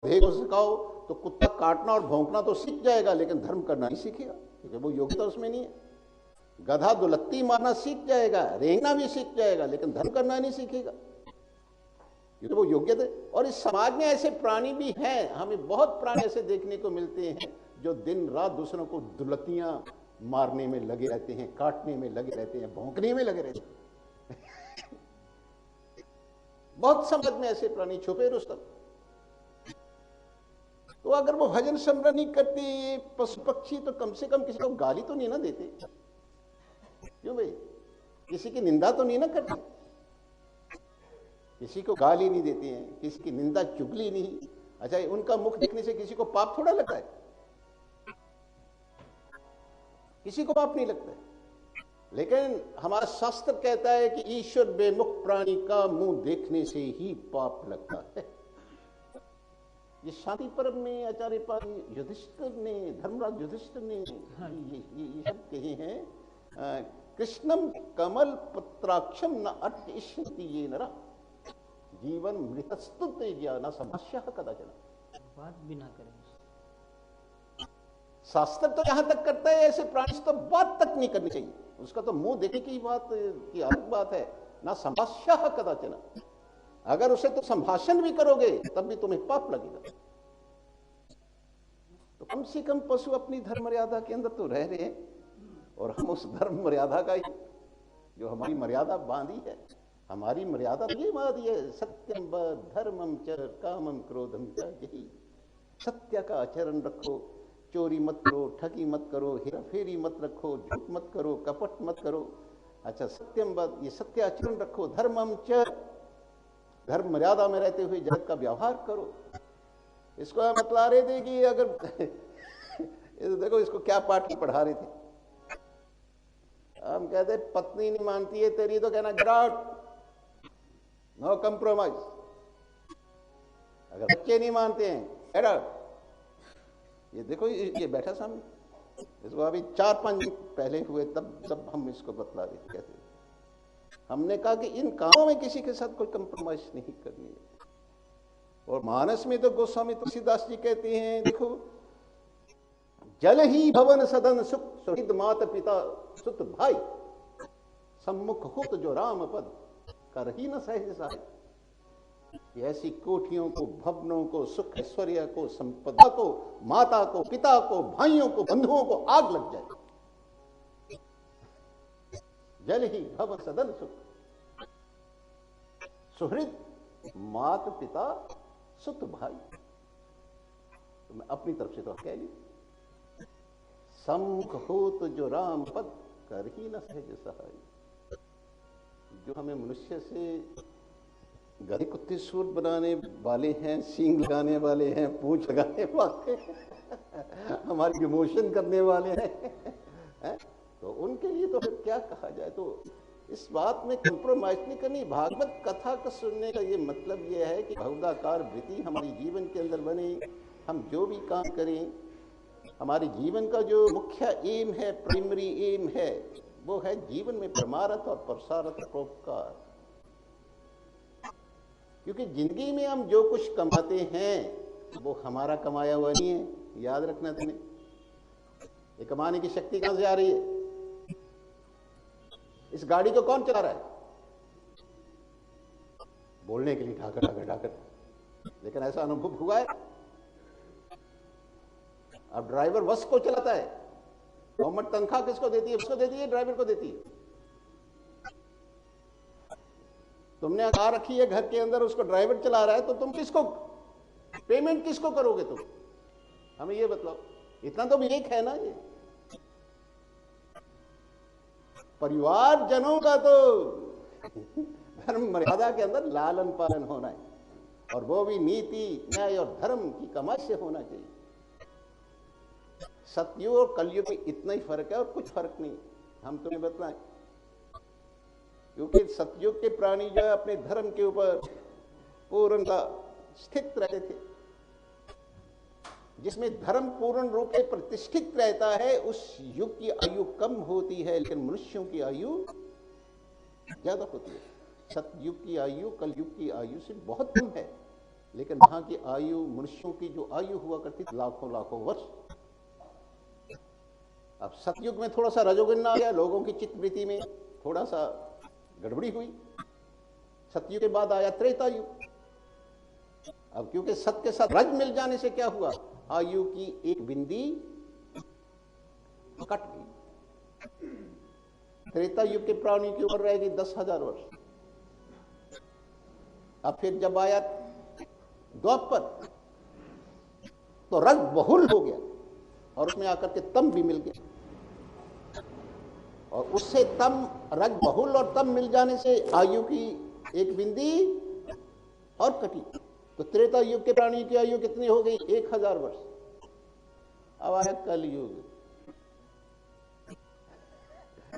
गधे को सिखाओ तो कुत्ता काटना और भौंकना तो सीख जाएगा, लेकिन धर्म करना नहीं सीखेगा, क्योंकि वो योग्यता उसमें नहीं है। गधा दुलत्ती मारना सीख जाएगा, रेंगना भी सीख जाएगा, लेकिन धर्म करना नहीं सीखेगा, क्योंकि वो योग्यता। और इस समाज में ऐसे प्राणी भी हैं, हमें बहुत प्राणी ऐसे देखने को मिलते हैं जो दिन रात दूसरों को दुलत्तियां मारने में लगे रहते हैं, काटने में लगे रहते हैं, भौंकने में लगे रहते हैं। बहुत समाज में ऐसे प्राणी छुपे रुस्तम। तो अगर वो भजन स्मरण नहीं करते पशु पक्षी, तो कम से कम किसी को गाली तो नहीं ना देते? क्यों भाई, किसी की निंदा तो नहीं ना करते? किसी को गाली नहीं देते हैं, किसी की निंदा चुगली नहीं। अच्छा, उनका मुख देखने से किसी को पाप थोड़ा लगता है? किसी को पाप नहीं लगता है। लेकिन हमारा शास्त्र कहता है कि ईश्वर बेमुख प्राणी का मुंह देखने से ही पाप लगता है। ये शांति पर्व में आचार्य पाल युधिष्ठिर ने, धर्मराज युधिष्ठिर ने ये सब कहे हैं। कृष्णम कमल पत्राक्षम न अट्टिष्यति ये नरा जीवन मृतस्तु तेज्या न समस्या कदाचन। बात भी ना करें। शास्त्र तो यहां तक करता है, ऐसे प्राणी से तो बात तक नहीं करनी चाहिए। उसका तो मुंह देखने की बात की अलग बात है, ना समस्या कदाचन। अगर उसे तो संभाषण भी करोगे तब भी तुम्हें पाप लगेगा। तो कम से कम पशु अपनी धर्म मर्यादा के अंदर तो रह रहे हैं, और हम उस धर्म मर्यादा का ही, जो हमारी मर्यादा बांधी है, हमारी मर्यादा ये बांधी है, सत्यम व धर्मम च कामम क्रोधम च, यही सत्य का आचरण रखो, चोरी मत करो, ठगी मत करो, हेरा फेरी मत रखो, झूठ मत करो, कपट मत करो। अच्छा, सत्यम व ये सत्य आचरण रखो, धर्मम च धर्म मर्यादा में रहते हुए जगत का व्यवहार करो। इसको हम बतला रहे थे कि अगर देखो इसको क्या पाठ पढ़ा रहे थे, हम कहते पत्नी नहीं मानती है तेरी तो कहना गेट आउट, नो कंप्रोमाइज। अगर बच्चे नहीं मानते हैं गेट आउट। ये देखो ये बैठा सामने, इसको अभी 4-5 दिन पहले हुए, तब हम इसको बतला रहे थे। कैसे हमने कहा कि इन कामों में किसी के साथ कोई कंप्रोमाइज नहीं करनी है। और मानस में तो गोस्वामी तुलसीदास जी कहते हैं, देखो जल ही भवन सदन सुख, सुहृद मात पिता सुत भाई, सम्मुख हुत जो राम पद कर ही न सहज सहाय। ऐसी कोठियों को, भवनों को, सुख ऐश्वर्य को, संपदा को, माता को, पिता को, भाइयों को, बंधुओं को आग लग जाए। जल ही भव सदन सुख, सुहृद मात पिता सुत भाई। तो मैं अपनी तरफ से तो कह ली, सम्मुख हो तो जो राम पद कर ही न सहज सहाय। जो हमें मनुष्य से गधे कुत्ते सूर बनाने वाले हैं, सींग लगाने वाले हैं, पूंछ लगाने वाले हैं, हमारी इमोशन करने वाले हैं, तो उनके लिए तो फिर क्या कहा जाए। तो इस बात में कंप्रोमाइज नहीं करनी। भागवत कथा को सुनने का ये मतलब ये है कि भगवदाकार वृत्ति हमारी जीवन के अंदर बने। हम जो भी काम करें, हमारे जीवन का जो मुख्य एम है, प्राइमरी एम है, वो है जीवन में परमार्थ और पुरुषार्थ परोपकार। क्योंकि जिंदगी में हम जो कुछ कमाते हैं वो हमारा कमाया हुआ नहीं है, याद रखना तुम्हें। ये कमाने की शक्ति कहां से आ रही है? इस गाड़ी को कौन चला रहा है? बोलने के लिए ठाकर ठाकर ठाकर, लेकिन ऐसा अनुभव हुआ है? अब ड्राइवर बस को चलाता है, गवर्नमेंट तनख्वाह किसको देती है? उसको देती है, ड्राइवर को देती है। तुमने कार रखी है घर के अंदर, उसको ड्राइवर चला रहा है, तो तुम किसको पेमेंट किसको करोगे? तुम हमें ये बताओ। इतना तो विवेक है ना। ये परिवार जनों का तो धर्म मर्यादा के अंदर लालन पालन होना है, और वो भी नीति, न्याय और धर्म की कमाई से होना चाहिए। सतयुग और कलयुग में इतना ही फर्क है और कुछ फर्क नहीं। हम तुम्हें बताएं, क्योंकि सतयुग के प्राणी जो है अपने धर्म के ऊपर पूर्णता स्थित रहते थे। जिसमें धर्म पूर्ण रूप से प्रतिष्ठित रहता है, उस युग की आयु कम होती है, लेकिन मनुष्यों की आयु ज्यादा होती है। सतयुग की आयु कलयुग की आयु से बहुत कम है। लेकिन वहां की आयु, मनुष्यों की जो आयु हुआ करती थी लाखों लाखों वर्ष। अब सतयुग में थोड़ा सा रजोगुण आ गया, लोगों की चित्तवृत्ति में थोड़ा सा गड़बड़ी हुई। सतयुग के बाद आया त्रेता युग। अब क्योंकि सत्य के साथ रज मिल जाने से क्या हुआ, आयु की एक बिंदी कट गई। त्रेता युग के प्राणी की उम्र रह गई 10,000 वर्ष। अब फिर जब आया द्वापर तो रज बहुल हो गया और उसमें आकर के तम भी मिल गया, और उससे तम, रज बहुल और तम मिल जाने से आयु की एक बिंदी और कटी। तो त्रेता युग के प्राणी की आयु कितनी हो गई, 1,000 वर्ष। अब आया कलयुग।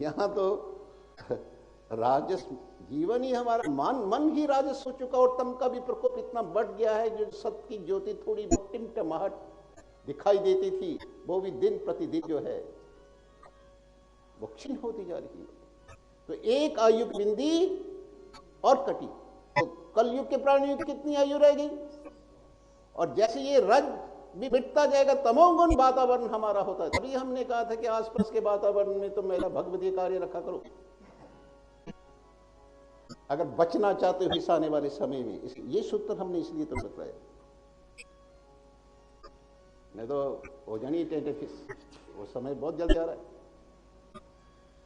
यहां तो राजस जीवन ही हमारा मन ही राजस हो चुका, और तम का भी प्रकोप इतना बढ़ गया है, जो सत्य की ज्योति थोड़ी टिमटमाहट दिखाई देती थी, वो भी दिन प्रतिदिन जो है वो क्षीण होती जा रही है। तो एक आयु की बिंदी और कटी, तो कलयुग के प्राणियों की कितनी आयु रह गई। और जैसे ये रज भी मिटता जाएगा, तमोगुण वातावरण हमारा होता है। तभी हमने कहा था कि आसपास के वातावरण में तो मेरा भगवती कार्य रखा करो, अगर बचना चाहते हो इस आने वाले समय में। ये सूत्र हमने इसलिए तो बताया, नहीं तो हो जानी टेंटेफिस, वो समय बहुत जल्द जा रहा है।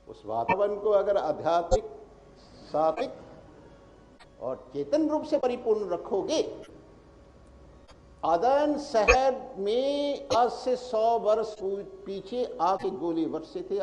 उस वातावरण को अगर आध्यात्मिक, सात्विक और चेतन रूप से परिपूर्ण रखोगे। आदन शहर में आज से 100 वर्ष पीछे आके गोली वर्षे थे।